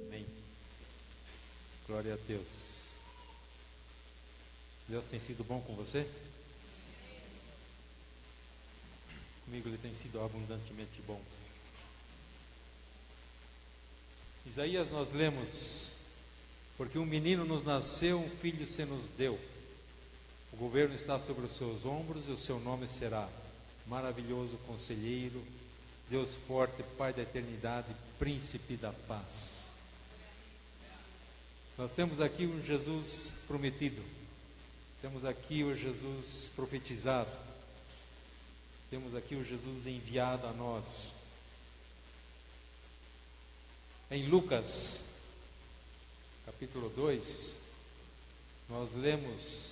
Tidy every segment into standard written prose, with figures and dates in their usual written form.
Amém. Glória a Deus. Deus tem sido bom com você? Comigo Ele tem sido abundantemente bom. Isaías nós lemos: porque um menino nos nasceu, um filho se nos deu. O governo está sobre os seus ombros e o seu nome será Maravilhoso Conselheiro, Deus Forte, Pai da Eternidade, Príncipe da Paz. Nós temos aqui um Jesus prometido. Temos aqui o Jesus profetizado. Temos aqui o Jesus enviado a nós. Em Lucas, capítulo 2, nós lemos: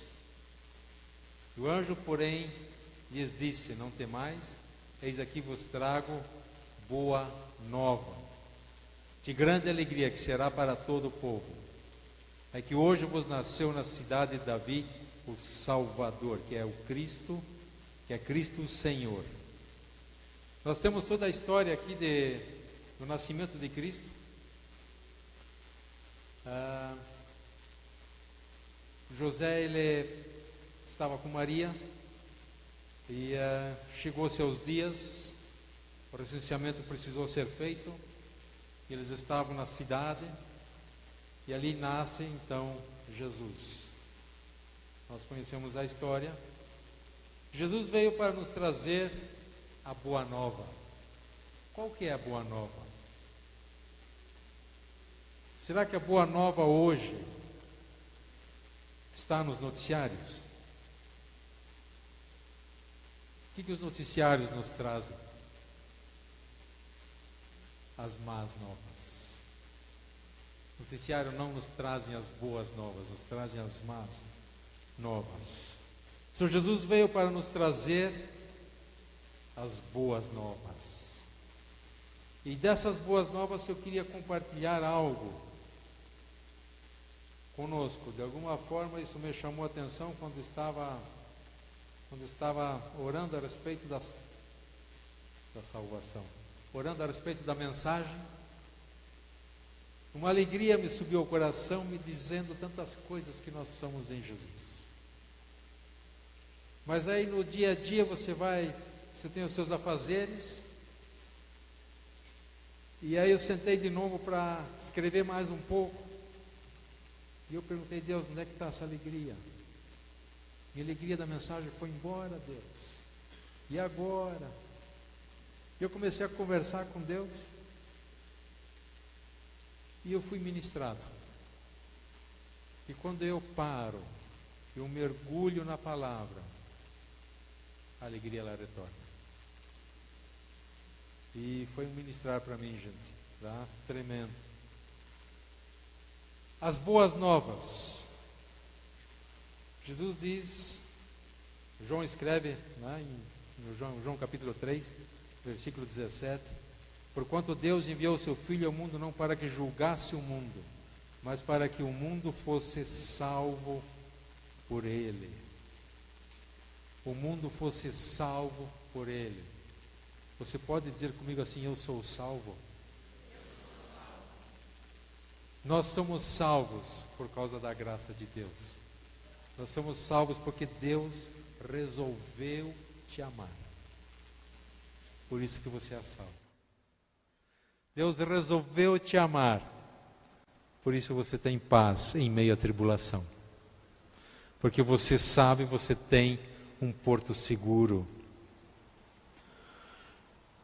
o anjo, porém, lhes disse: não temais, eis aqui vos trago boa nova, de grande alegria, que será para todo o povo. É que hoje vos nasceu na cidade de Davi o Salvador, que é o Cristo, que é Cristo o Senhor. Nós temos toda a história aqui do nascimento de Cristo. José, ele estava com Maria e chegou seus dias, o recenseamento precisou ser feito, eles estavam na cidade e ali nasce então Jesus. Nós conhecemos a história. Jesus veio para nos trazer a boa nova. Qual que é a boa nova? Será que a boa nova hoje está nos noticiários? O que os noticiários nos trazem? As más novas. O noticiário não nos trazem as boas novas, nos trazem as más novas. O Senhor Jesus veio para nos trazer as boas novas. E dessas boas novas que eu queria compartilhar algo conosco. De alguma forma isso me chamou a atenção quando estava orando a respeito da salvação, orando a respeito da mensagem. Uma alegria me subiu ao coração, me dizendo tantas coisas que nós somos em Jesus. Mas aí no dia a dia você tem os seus afazeres. E aí eu sentei de novo para escrever mais um pouco. E eu perguntei: Deus, onde é que está essa alegria? Minha alegria da mensagem foi embora, Deus. E agora? E eu comecei a conversar com Deus. E eu fui ministrado. E quando eu paro, eu mergulho na palavra, a alegria ela retorna. E foi um ministrar para mim, gente, tá? Tremendo. As boas novas. Jesus diz, João escreve, né, no João capítulo 3, versículo 17: porquanto Deus enviou o seu Filho ao mundo não para que julgasse o mundo, mas para que o mundo fosse salvo por ele. O mundo fosse salvo por ele. Você pode dizer comigo assim: eu sou salvo? Nós somos salvos por causa da graça de Deus. Nós somos salvos porque Deus resolveu te amar. Por isso que você é salvo. Deus resolveu te amar. Por isso você tem paz em meio à tribulação. Porque você sabe, você tem um porto seguro.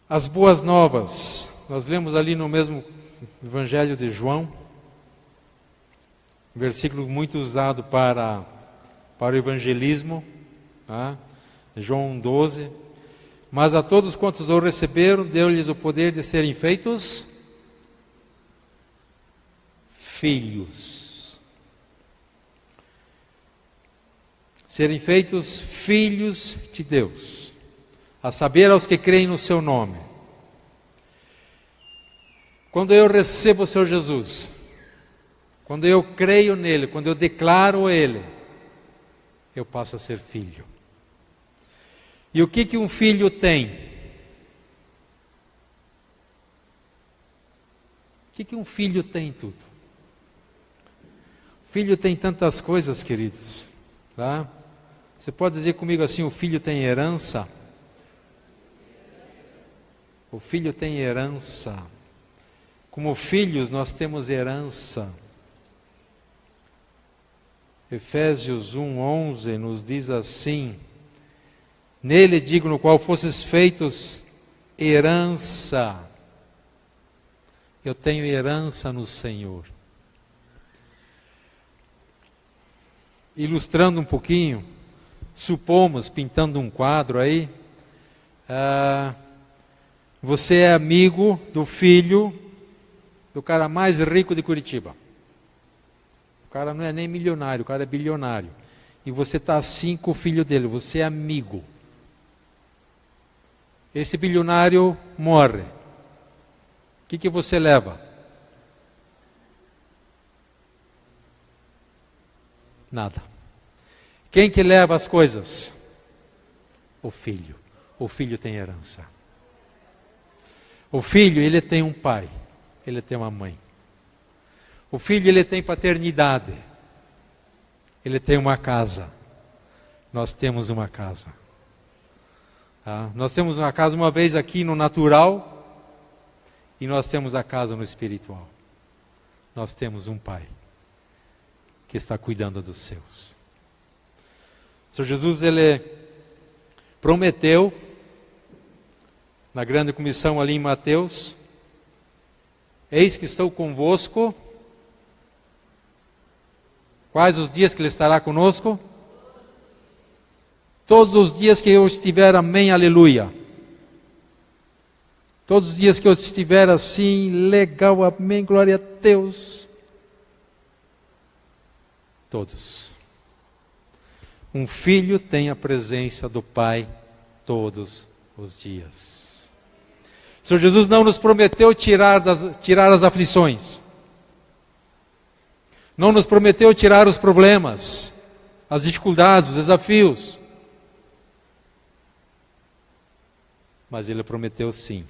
As boas novas, nós lemos ali no mesmo Evangelho de João, versículo muito usado para o evangelismo, tá? João 12. Mas a todos quantos o receberam, deu-lhes o poder de serem feitos filhos. Serem feitos filhos de Deus, a saber, aos que creem no seu nome. Quando eu recebo o Senhor Jesus, quando eu creio nele, quando eu declaro ele, eu passo a ser filho. E o que um filho tem? O que um filho tem tudo? O filho tem tantas coisas, queridos. Tá? Você pode dizer comigo assim, o filho tem herança? O filho tem herança. Como filhos nós temos herança. Efésios 1:11 nos diz assim: nele digo, no qual fosses feitos herança. Eu tenho herança no Senhor. Ilustrando um pouquinho, supomos, pintando um quadro aí, você é amigo do filho do cara mais rico de Curitiba. O cara não é nem milionário, o cara é bilionário. E você está assim com o filho dele, você é amigo. Esse bilionário morre. O que você leva? Nada. Quem que leva as coisas? O filho. O filho tem herança. O filho, ele tem um pai. Ele tem uma mãe. O filho, ele tem paternidade. Ele tem uma casa. Nós temos uma casa. Nós temos uma casa uma vez aqui no natural. E nós temos a casa no espiritual. Nós temos um pai que está cuidando dos seus. O Senhor Jesus, ele prometeu, na grande comissão ali em Mateus, eis que estou convosco. Quais os dias que ele estará conosco? Todos os dias que eu estiver, amém, aleluia. Todos os dias que eu estiver assim, legal, amém, glória a Deus. Todos. Um filho tem a presença do Pai todos os dias. O Senhor Jesus não nos prometeu tirar as aflições. Não nos prometeu tirar os problemas, as dificuldades, os desafios. Mas Ele prometeu sim.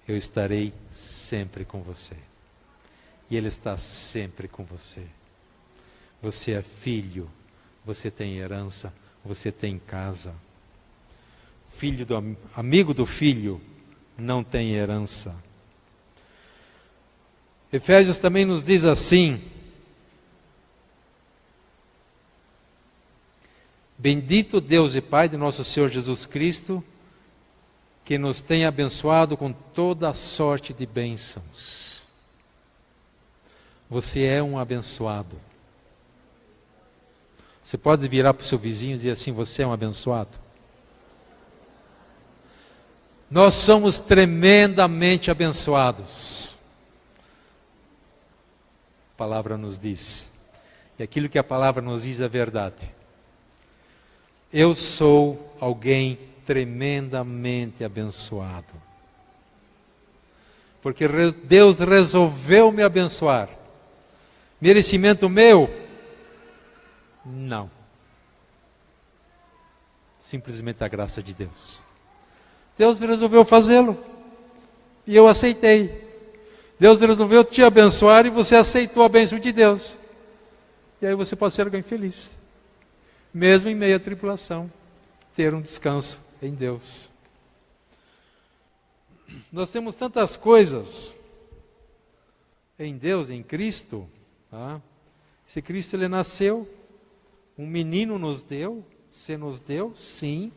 Eu estarei sempre com você. E Ele está sempre com você. Você é filho, você tem herança, você tem casa. Amigo do filho não tem herança. Efésios também nos diz assim: bendito Deus e Pai de nosso Senhor Jesus Cristo, que nos tem abençoado com toda sorte de bênçãos. Você é um abençoado. Você pode virar para o seu vizinho e dizer assim: você é um abençoado. Nós somos tremendamente abençoados. A palavra nos diz. E aquilo que a palavra nos diz é verdade. Eu sou alguém tremendamente abençoado. Porque Deus resolveu me abençoar. Merecimento meu? Não. Simplesmente a graça de Deus. Deus resolveu fazê-lo. E eu aceitei. Deus resolveu te abençoar e você aceitou a bênção de Deus. E aí você pode ser alguém feliz. Mesmo em meio à tribulação. Ter um descanso em Deus. Nós temos tantas coisas em Deus, em Cristo. Tá? Esse Cristo, ele nasceu, um menino nos deu, você nos deu, sim.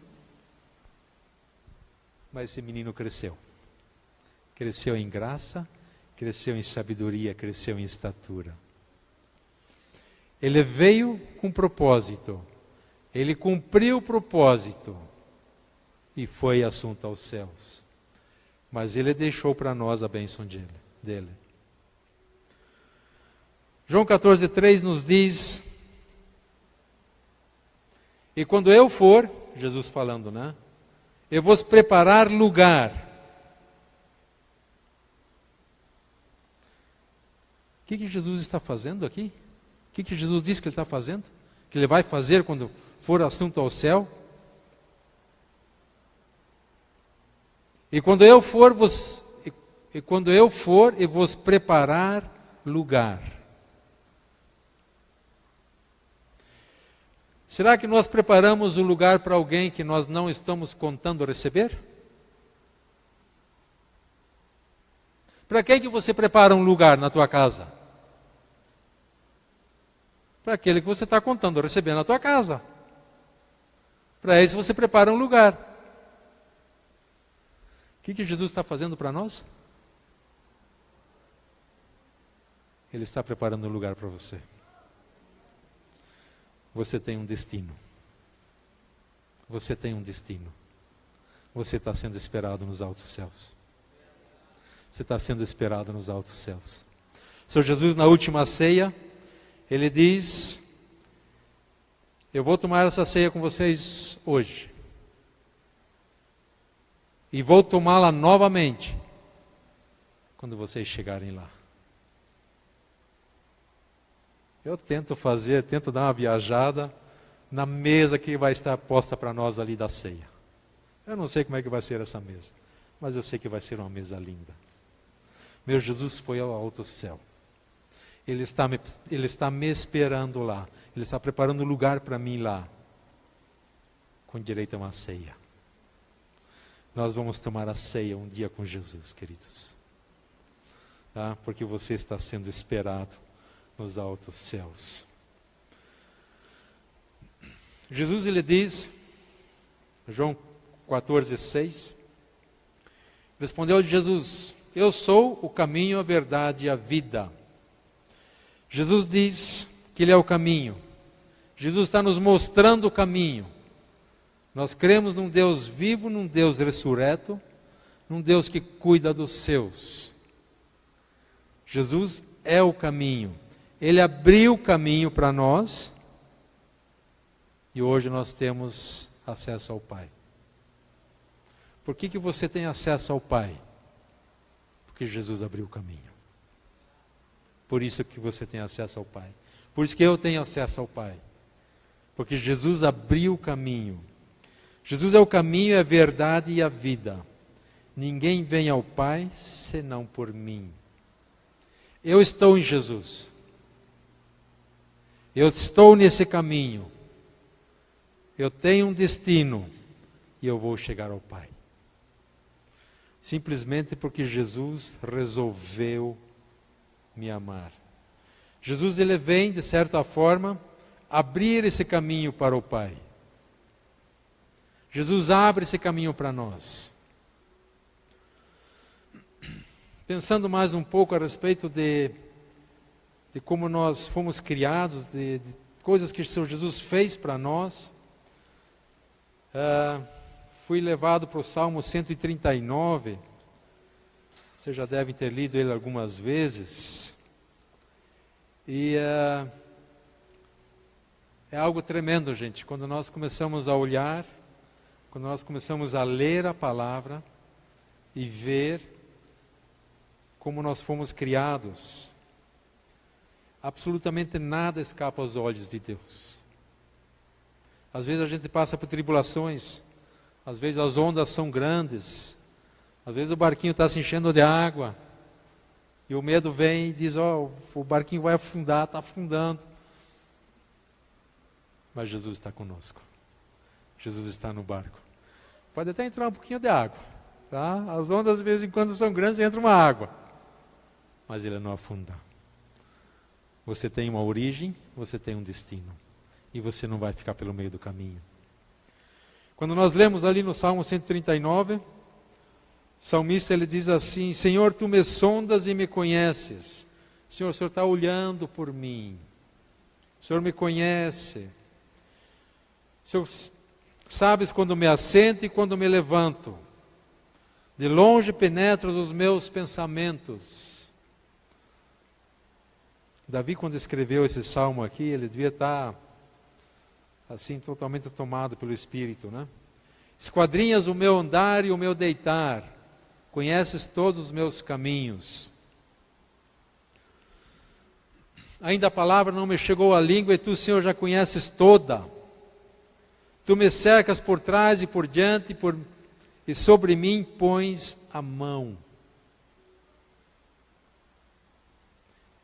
Mas esse menino cresceu. Cresceu em graça, cresceu em sabedoria, cresceu em estatura. Ele veio com propósito. Ele cumpriu o propósito. E foi assunto aos céus. Mas Ele deixou para nós a bênção dele. João 14,3 nos diz: e quando eu for, Jesus falando, né? Eu vou preparar lugar. O que Jesus está fazendo aqui? O que Jesus disse que Ele está fazendo? que Ele vai fazer quando for assunto ao céu. E quando eu for e vos preparar lugar. Será que nós preparamos o lugar para alguém que nós não estamos contando receber? Para quem que você prepara um lugar na tua casa? Para aquele que você está contando receber na tua casa. Para esse você prepara um lugar. O que Jesus está fazendo para nós? Ele está preparando um lugar para você. Você tem um destino. Você tem um destino. Você está sendo esperado nos altos céus. Você está sendo esperado nos altos céus. Senhor Jesus, na última ceia, Ele diz: eu vou tomar essa ceia com vocês hoje. E vou tomá-la novamente quando vocês chegarem lá. Eu tento dar uma viajada na mesa que vai estar posta para nós ali da ceia. Eu não sei como é que vai ser essa mesa, mas eu sei que vai ser uma mesa linda. Meu Jesus foi ao alto céu. Ele está me esperando lá. Ele está preparando lugar para mim lá, com direito a uma ceia. Nós vamos tomar a ceia um dia com Jesus, queridos. Tá? Porque você está sendo esperado nos altos céus. Jesus, Ele diz, João 14:6, respondeu Jesus: eu sou o caminho, a verdade e a vida. Jesus diz que Ele é o caminho. Jesus está nos mostrando o caminho. Nós cremos num Deus vivo, num Deus ressurreto, num Deus que cuida dos seus. Jesus é o caminho. Ele abriu o caminho para nós e hoje nós temos acesso ao Pai. Por que você tem acesso ao Pai? Porque Jesus abriu o caminho. Por isso que você tem acesso ao Pai. Por isso que eu tenho acesso ao Pai. Porque Jesus abriu o caminho. Jesus é o caminho, a verdade e a vida. Ninguém vem ao Pai senão por mim. Eu estou em Jesus. Eu estou nesse caminho. Eu tenho um destino e eu vou chegar ao Pai. Simplesmente porque Jesus resolveu me amar. Jesus, Ele vem, de certa forma, abrir esse caminho para o Pai. Jesus abre esse caminho para nós. Pensando mais um pouco a respeito de como nós fomos criados, de coisas que o Senhor Jesus fez para nós, fui levado para o Salmo 139, vocês já devem ter lido ele algumas vezes, e é algo tremendo, gente, quando nós começamos a olhar, quando nós começamos a ler a palavra e ver como nós fomos criados. Absolutamente nada escapa aos olhos de Deus. Às vezes a gente passa por tribulações, às vezes as ondas são grandes, às vezes o barquinho está se enchendo de água, e o medo vem e diz, o barquinho vai afundar, está afundando. Mas Jesus está conosco. Jesus está no barco. Pode até entrar um pouquinho de água, tá? As ondas de vez em quando são grandes e entra uma água, mas Ele não afunda. Você tem uma origem, você tem um destino. E você não vai ficar pelo meio do caminho. Quando nós lemos ali no Salmo 139, o salmista ele diz assim: Senhor, Tu me sondas e me conheces. Senhor, o Senhor está olhando por mim. O Senhor me conhece. O Senhor sabes quando me assento e quando me levanto. De longe penetras os meus pensamentos. Davi, quando escreveu esse salmo aqui, ele devia estar assim, totalmente tomado pelo Espírito, né? Esquadrinhas o meu andar e o meu deitar, conheces todos os meus caminhos. Ainda a palavra não me chegou à língua e tu, Senhor, já conheces toda. Tu me cercas por trás e por diante e sobre mim pões a mão.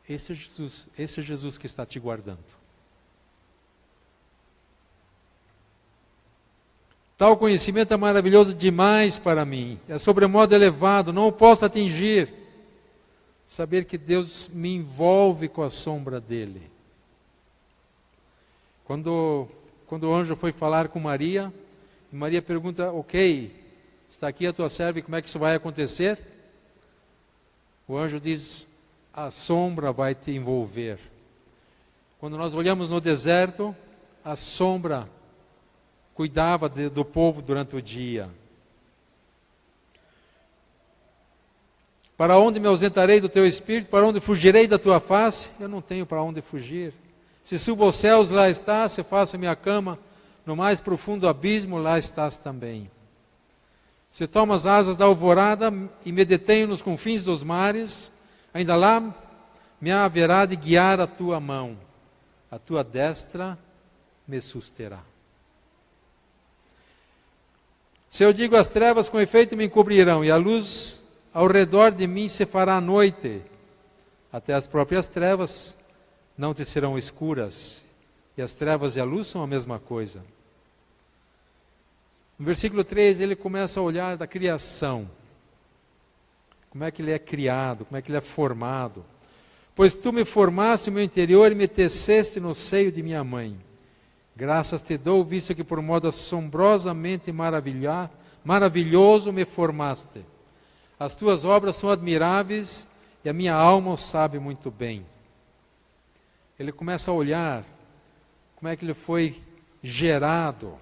Esse é Jesus que está te guardando. Tal conhecimento é maravilhoso demais para mim, é sobremodo elevado, não o posso atingir. Saber que Deus me envolve com a sombra dele. Quando o anjo foi falar com Maria, e Maria pergunta, ok, está aqui a tua serva, e como é que isso vai acontecer? O anjo diz, a sombra vai te envolver. Quando nós olhamos no deserto, a sombra cuidava do povo durante o dia. Para onde me ausentarei do teu espírito? Para onde fugirei da tua face? Eu não tenho para onde fugir. Se subo aos céus, lá estás. Se faço minha cama no mais profundo abismo, lá estás também. Se tomo as asas da alvorada e me detenho nos confins dos mares, ainda lá me haverá de guiar a tua mão. A tua destra me susterá. Se eu digo as trevas, com efeito me encobrirão, e a luz ao redor de mim se fará noite. Até as próprias trevas não te serão escuras, e as trevas e a luz são a mesma coisa. No versículo 3, ele começa a olhar da criação. Como é que ele é criado, como é que ele é formado. Pois tu me formaste no meu interior e me teceste no seio de minha mãe. Graças te dou, visto que por modo assombrosamente maravilhoso me formaste. As tuas obras são admiráveis e a minha alma o sabe muito bem. Ele começa a olhar como é que ele foi gerado.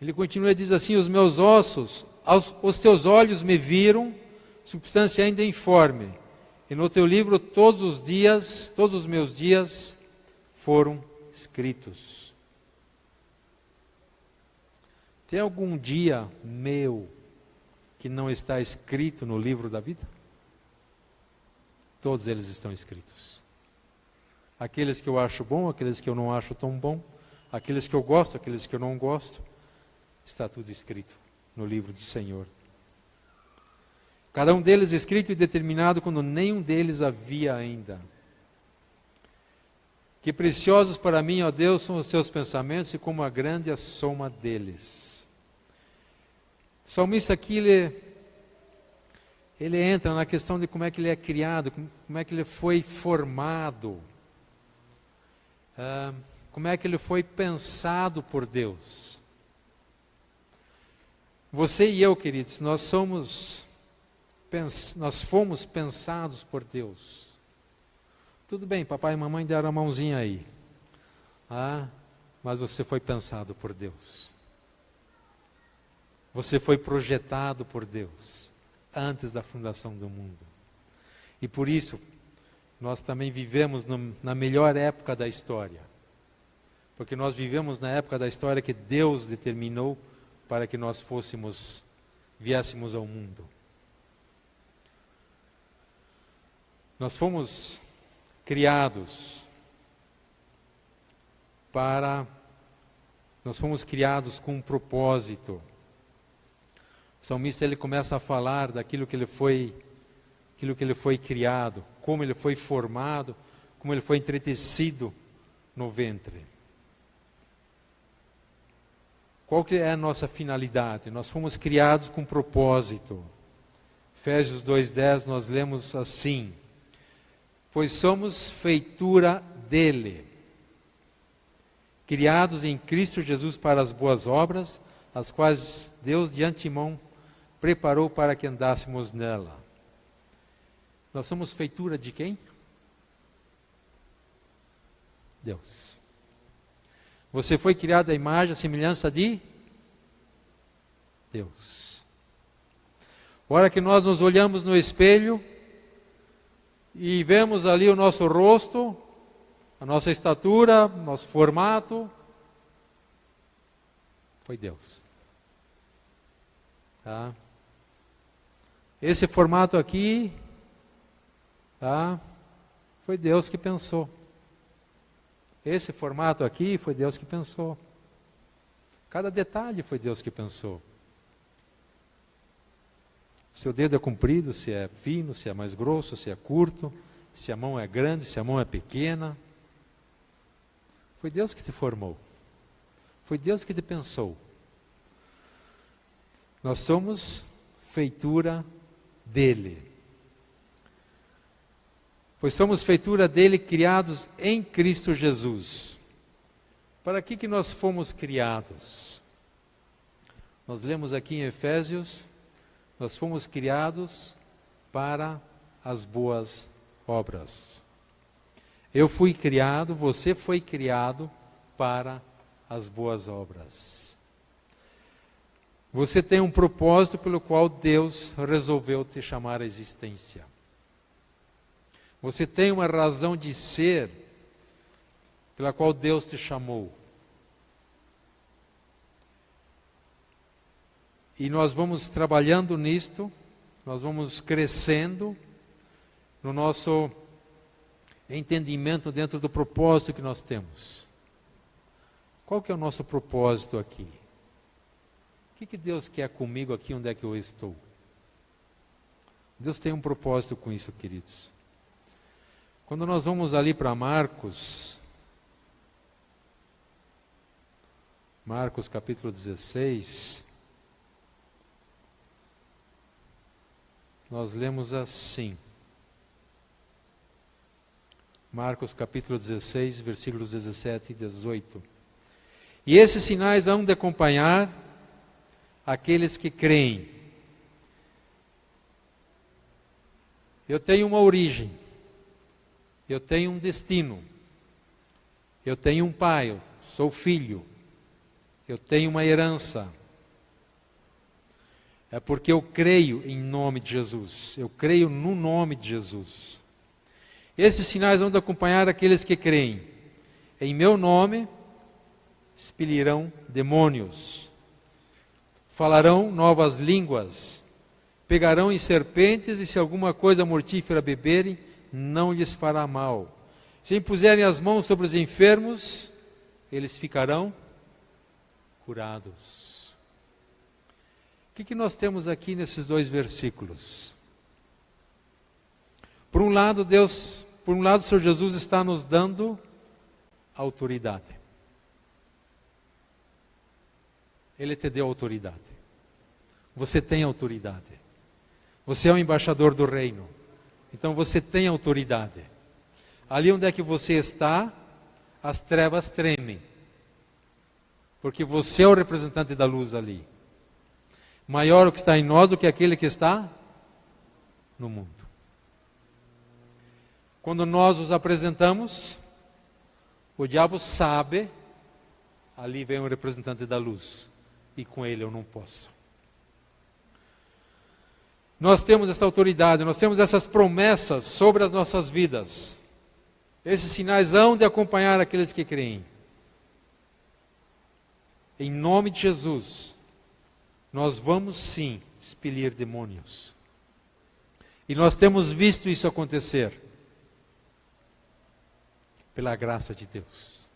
Ele continua e diz assim, os meus ossos, os teus olhos me viram, substância ainda informe. E no teu livro todos os meus dias foram escritos. Tem algum dia meu que não está escrito no livro da vida? Todos eles estão escritos. Aqueles que eu acho bom, aqueles que eu não acho tão bom, aqueles que eu gosto, aqueles que eu não gosto, está tudo escrito no livro do Senhor. Cada um deles escrito e determinado quando nenhum deles havia ainda. Que preciosos para mim, ó Deus, são os teus pensamentos e como a grande a soma deles. O salmista aqui, ele entra na questão de como é que ele é criado, como é que ele foi formado, como é que ele foi pensado por Deus. Você e eu, queridos, nós fomos pensados por Deus. Tudo bem, papai e mamãe deram a mãozinha aí. Mas você foi pensado por Deus. Você foi projetado por Deus antes da fundação do mundo. E por isso, nós também vivemos na melhor época da história. Porque nós vivemos na época da história que Deus determinou para que nós viéssemos ao mundo. Nós fomos criados com um propósito. O salmista ele começa a falar daquilo que ele foi criado, como ele foi formado, como ele foi entretecido no ventre. Qual que é a nossa finalidade? Nós fomos criados com propósito. Efésios 2:10 nós lemos assim: pois somos feitura dele, criados em Cristo Jesus para as boas obras, as quais Deus de antemão preparou para que andássemos nela. Nós somos feitura de quem? Deus. Você foi criado à imagem e semelhança de Deus. A hora que nós nos olhamos no espelho e vemos ali o nosso rosto, a nossa estatura, nosso formato, foi Deus. Tá? Esse formato aqui, tá? Foi Deus que pensou. Esse formato aqui foi Deus que pensou. Cada detalhe foi Deus que pensou. Se o dedo é comprido, se é fino, se é mais grosso, se é curto, se a mão é grande, se a mão é pequena. Foi Deus que te formou. Foi Deus que te pensou. Nós somos feitura dele. Pois somos feitura dele, criados em Cristo Jesus. Para que nós fomos criados? Nós lemos aqui em Efésios, nós fomos criados para as boas obras. Eu fui criado, você foi criado para as boas obras. Você tem um propósito pelo qual Deus resolveu te chamar à existência. Você tem uma razão de ser pela qual Deus te chamou. E nós vamos trabalhando nisto, nós vamos crescendo no nosso entendimento dentro do propósito que nós temos. Qual que é o nosso propósito aqui? O que Deus quer comigo aqui onde é que eu estou? Deus tem um propósito com isso, queridos. Quando nós vamos ali para Marcos capítulo 16, nós lemos assim. Marcos capítulo 16, versículos 17 e 18. E esses sinais hão de acompanhar aqueles que creem. Eu tenho uma origem, eu tenho um destino, eu tenho um pai, eu sou filho, eu tenho uma herança. É porque eu creio em nome de Jesus, eu creio no nome de Jesus. Esses sinais vão acompanhar aqueles que creem. Em meu nome expelirão demônios, falarão novas línguas, pegarão em serpentes, e se alguma coisa mortífera beberem, não lhes fará mal. Se impuserem as mãos sobre os enfermos, eles ficarão curados. O que nós temos aqui nesses dois versículos? Por um lado, o Senhor Jesus está nos dando autoridade. Ele te deu autoridade. Você tem autoridade. Você é um embaixador do reino. Então você tem autoridade. Ali onde é que você está, as trevas tremem. Porque você é o representante da luz ali. Maior o que está em nós do que aquele que está no mundo. Quando nós os apresentamos, o diabo sabe, ali vem um representante da luz. E com ele eu não posso. Nós temos essa autoridade, nós temos essas promessas sobre as nossas vidas. Esses sinais hão de acompanhar aqueles que creem. Em nome de Jesus, nós vamos sim expelir demônios. E nós temos visto isso acontecer. Pela graça de Deus.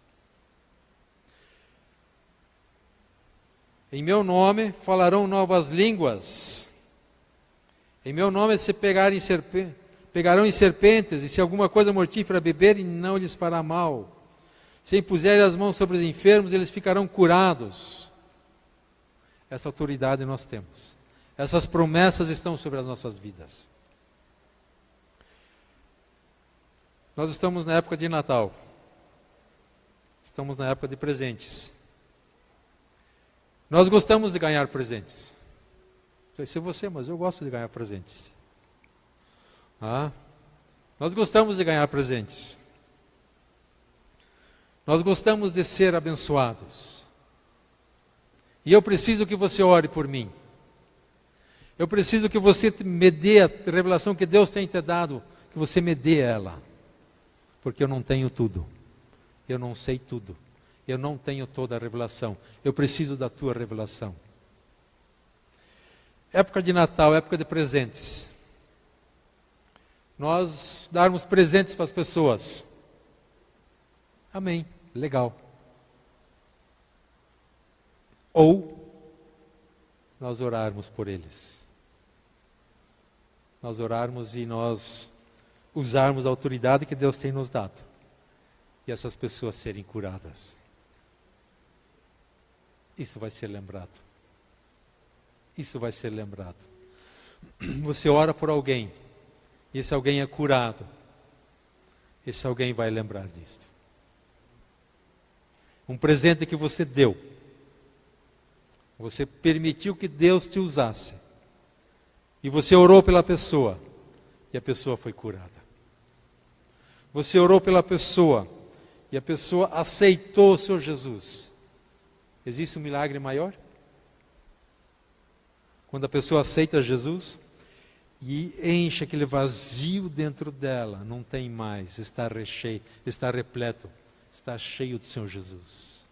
Em meu nome falarão novas línguas. Em meu nome se pegarão em serpentes, e se alguma coisa mortífera beberem, não lhes fará mal. Se impuserem as mãos sobre os enfermos, eles ficarão curados. Essa autoridade nós temos. Essas promessas estão sobre as nossas vidas. Nós estamos na época de Natal. Estamos na época de presentes. Nós gostamos de ganhar presentes. Não sei se você, mas eu gosto de ganhar presentes. Nós gostamos de ganhar presentes. Nós gostamos de ser abençoados. E eu preciso que você ore por mim. Eu preciso que você me dê a revelação que Deus tem te dado, que você me dê ela. Porque eu não tenho tudo. Eu não sei tudo. Eu não tenho toda a revelação. Eu preciso da tua revelação. Época de Natal, época de presentes. nós darmos presentes para as pessoas. Amém, legal. Ou nós orarmos por eles. Nós orarmos e nós usarmos a autoridade que Deus tem nos dado. E essas pessoas serem curadas. Isso vai ser lembrado. Isso vai ser lembrado. Você ora por alguém, e esse alguém é curado. Esse alguém vai lembrar disto. Um presente que você deu. Você permitiu que Deus te usasse. E você orou pela pessoa. E a pessoa foi curada. Você orou pela pessoa. E a pessoa aceitou o Senhor Jesus. Existe um milagre maior? Quando a pessoa aceita Jesus e enche aquele vazio dentro dela, não tem mais, está recheio, está repleto, está cheio do Senhor Jesus.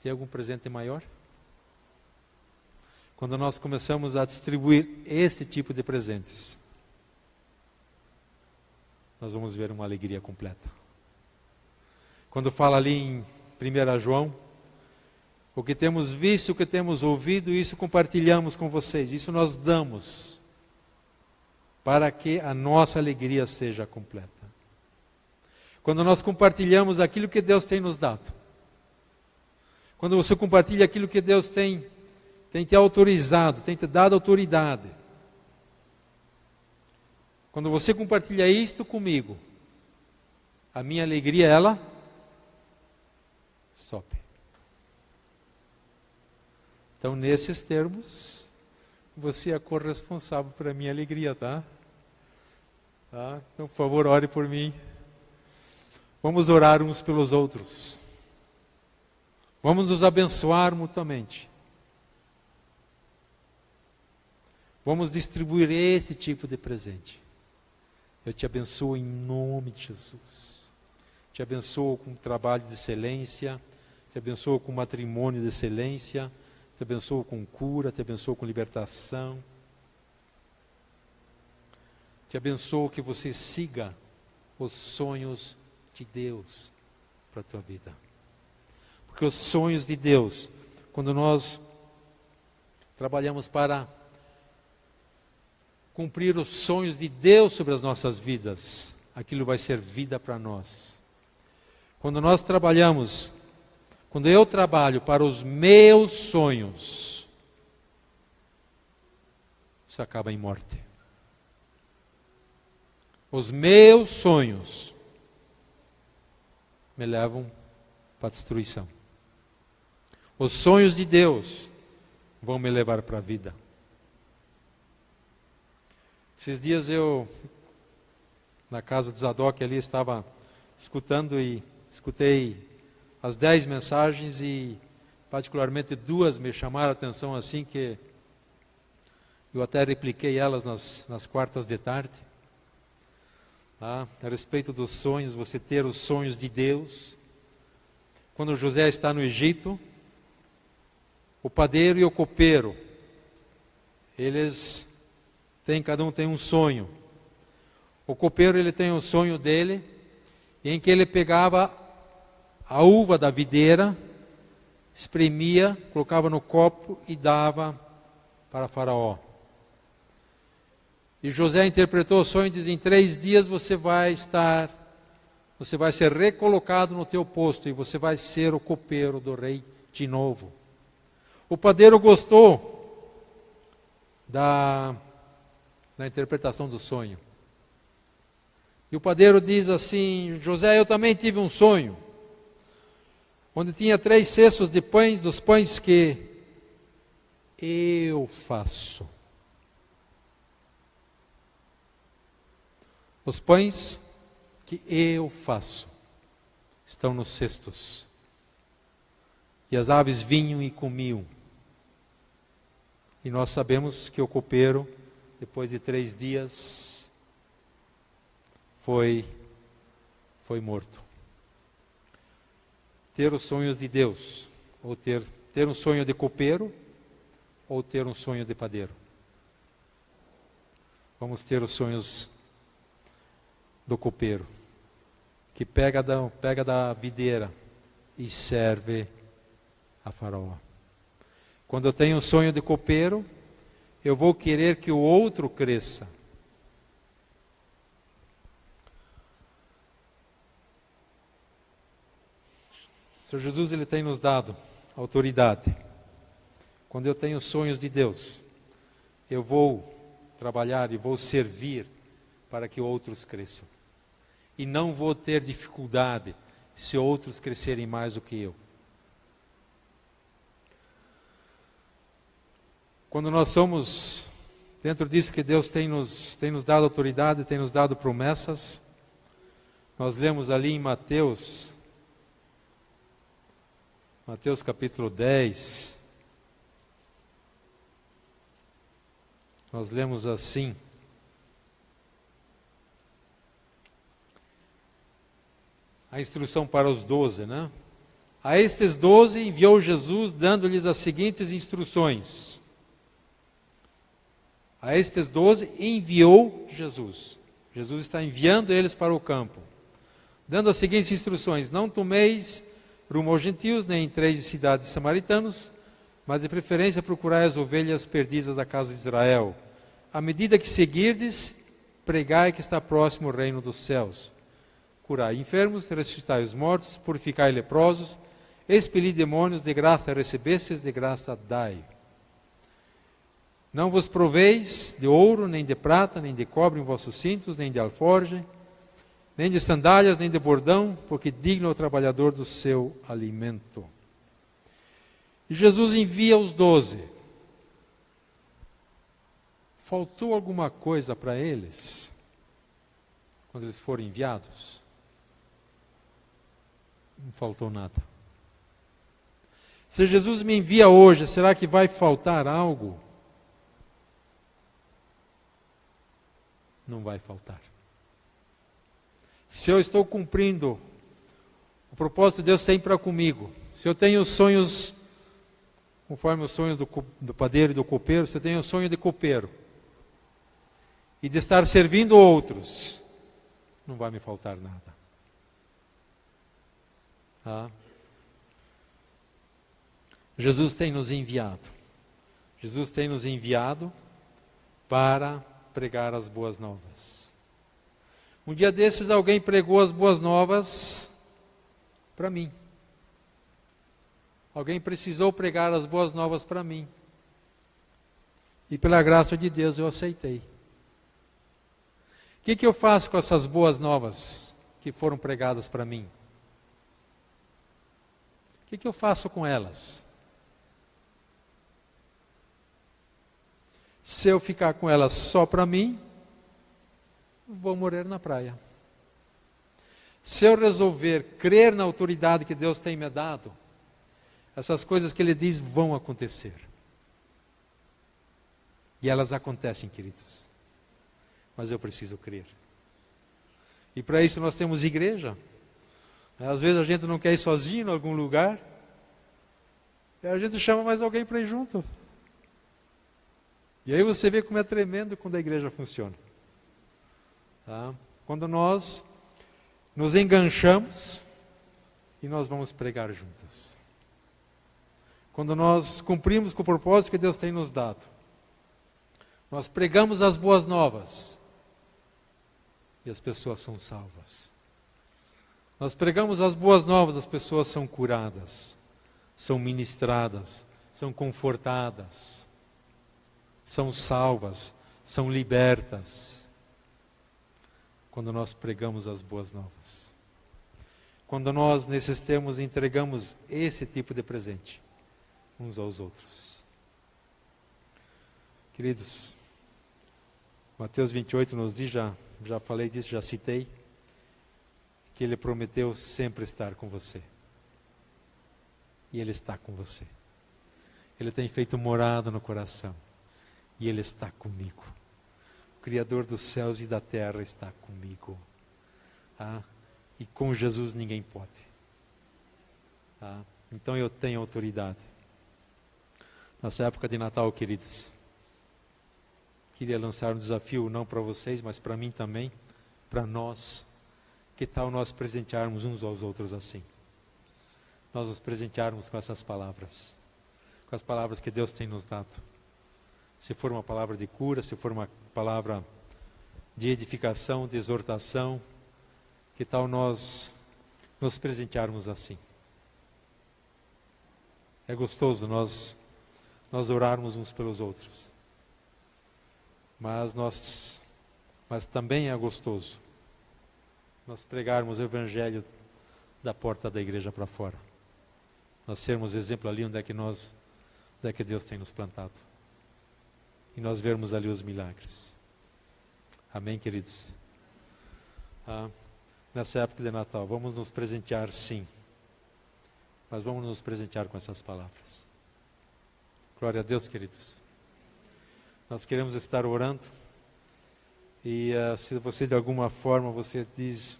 Tem algum presente maior? Quando nós começamos a distribuir esse tipo de presentes, nós vamos ver uma alegria completa. Quando fala ali em 1 João, o que temos visto, o que temos ouvido, isso compartilhamos com vocês, isso nós damos, para que a nossa alegria seja completa. Quando nós compartilhamos aquilo que Deus tem nos dado, quando você compartilha aquilo que Deus tem te autorizado, tem te dado autoridade, quando você compartilha isto comigo, a minha alegria, ela sobe. Então, nesses termos, você é corresponsável pela minha alegria, tá? Então, por favor, ore por mim. Vamos orar uns pelos outros. Vamos nos abençoar mutuamente. Vamos distribuir esse tipo de presente. Eu te abençoo em nome de Jesus. Te abençoo com trabalho de excelência. Te abençoo com matrimônio de excelência. Te abençoo com cura. Te abençoo com libertação. Te abençoo que você siga os sonhos de Deus para a tua vida. Porque os sonhos de Deus, quando nós trabalhamos para cumprir os sonhos de Deus sobre as nossas vidas, aquilo vai ser vida para nós. Quando nós trabalhamos, quando eu trabalho para os meus sonhos, isso acaba em morte. Os meus sonhos me levam para a destruição. Os sonhos de Deus vão me levar para a vida. Esses dias eu, na casa de Zadok ali, estava escutando e escutei as 10 mensagens e particularmente 2 me chamaram a atenção assim que eu até repliquei elas nas quartas de tarde. A respeito dos sonhos, você ter os sonhos de Deus. Quando José está no Egito, o padeiro e o copeiro, eles cada um tem um sonho. O copeiro, ele tem o sonho dele, em que ele pegava a uva da videira, espremia, colocava no copo e dava para Faraó. E José interpretou o sonho e diz: em 3 dias você vai ser recolocado no teu posto e você vai ser o copeiro do rei de novo. O padeiro gostou da interpretação do sonho. E o padeiro diz assim: José, eu também tive um sonho, onde tinha 3 cestos de pães, dos pães que eu faço. Os pães que eu faço estão nos cestos. E as aves vinham e comiam. E nós sabemos que o copeiro, depois de 3 dias, foi morto. Ter os sonhos de Deus, ou ter um sonho de copeiro, ou ter um sonho de padeiro. Vamos ter os sonhos do copeiro, que pega da videira e serve a Faraó. Quando eu tenho um sonho de copeiro, eu vou querer que o outro cresça. O Senhor Jesus, Ele tem nos dado autoridade. Quando eu tenho sonhos de Deus, eu vou trabalhar e vou servir para que outros cresçam. E não vou ter dificuldade se outros crescerem mais do que eu. Quando nós somos, dentro disso que Deus tem nos dado autoridade, tem nos dado promessas, nós lemos ali em Mateus capítulo 10, nós lemos assim: a instrução para os 12, né? A estes 12 enviou Jesus, dando-lhes as seguintes instruções. A estes 12 enviou Jesus. Jesus está enviando eles para o campo, dando as seguintes instruções: não tomeis rumo aos gentios, nem entreis em cidades de samaritanos, mas de preferência procurai as ovelhas perdidas da casa de Israel. À medida que seguirdes, pregai que está próximo o reino dos céus. Curai enfermos, ressuscitai os mortos, purificai leprosos, expeli demônios, de graça recebestes, de graça dai. Não vos proveis de ouro, nem de prata, nem de cobre em vossos cintos, nem de alforje, nem de sandálias, nem de bordão, porque digno é o trabalhador do seu alimento. E Jesus envia os 12. Faltou alguma coisa para eles, quando eles foram enviados? Não faltou nada. Se Jesus me envia hoje, será que vai faltar algo? Não vai faltar. Se eu estou cumprindo o propósito que Deus tem para comigo, se eu tenho sonhos, conforme os sonhos do padeiro e do copeiro, se eu tenho o sonho de copeiro, e de estar servindo outros, não vai me faltar nada. Tá? Jesus tem nos enviado. Jesus tem nos enviado para pregar as boas novas. Um dia desses alguém pregou as boas novas para mim. Alguém precisou pregar as boas novas para mim. E pela graça de Deus eu aceitei. O que eu faço com essas boas novas que foram pregadas para mim? O que eu faço com elas? Se eu ficar com elas só para mim, vou morrer na praia. Se eu resolver crer na autoridade que Deus tem me dado, essas coisas que Ele diz vão acontecer. E elas acontecem, queridos. Mas eu preciso crer. E para isso nós temos igreja. Às vezes a gente não quer ir sozinho em algum lugar, e a gente chama mais alguém para ir junto. E aí você vê como é tremendo quando a igreja funciona. Tá? Quando nós nos enganchamos e nós vamos pregar juntos. Quando nós cumprimos com o propósito que Deus tem nos dado. Nós pregamos as boas novas e as pessoas são salvas. Nós pregamos as boas novas, as pessoas são curadas, são ministradas, são confortadas, são salvas, são libertas. Quando nós pregamos as boas novas. Quando nós, nesses termos, entregamos esse tipo de presente uns aos outros. Queridos, Mateus 28 nos diz, já falei disso, já citei, que Ele prometeu sempre estar com você. E Ele está com você. Ele tem feito morada no coração. E Ele está comigo. O Criador dos céus e da terra está comigo. E com Jesus ninguém pode. Então eu tenho autoridade. Nessa época de Natal, queridos, queria lançar um desafio, não para vocês, mas para mim também, para nós. Que tal nós presentearmos uns aos outros assim? Nós nos presentearmos com essas palavras, com as palavras que Deus tem nos dado. Se for uma palavra de cura, se for uma palavra de edificação, de exortação, que tal nós nos presentearmos assim? É gostoso nós orarmos uns pelos outros, mas também é gostoso nós pregarmos o Evangelho da porta da igreja para fora. Nós sermos exemplo ali onde é que Deus tem nos plantado. E nós vermos ali os milagres. Amém, queridos? Nessa época de Natal, vamos nos presentear sim. Mas vamos nos presentear com essas palavras. Glória a Deus, queridos. Nós queremos estar orando. E se você de alguma forma você diz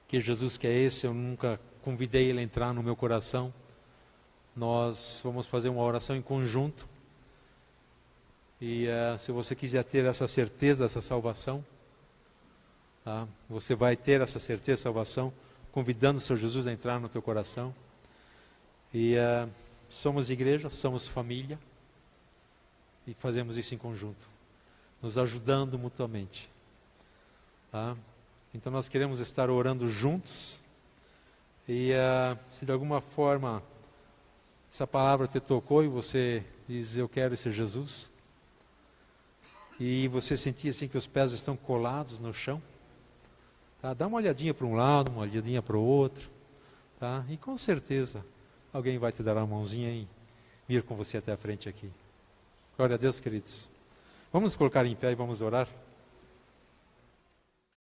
que Jesus que é esse, eu nunca convidei ele a entrar no meu coração, nós vamos fazer uma oração em conjunto. E se você quiser ter essa certeza, essa salvação, você vai ter essa certeza, salvação, convidando o Senhor Jesus a entrar no teu coração. E somos igreja, somos família, e fazemos isso em conjunto, nos ajudando mutuamente. Então nós queremos estar orando juntos. E se de alguma forma essa palavra te tocou e você diz, eu quero esse Jesus, e você sentir assim que os pés estão colados no chão, dá uma olhadinha para um lado, uma olhadinha para o outro, e com certeza alguém vai te dar uma mãozinha e vir com você até a frente aqui. Glória a Deus, queridos. Vamos nos colocar em pé e vamos orar.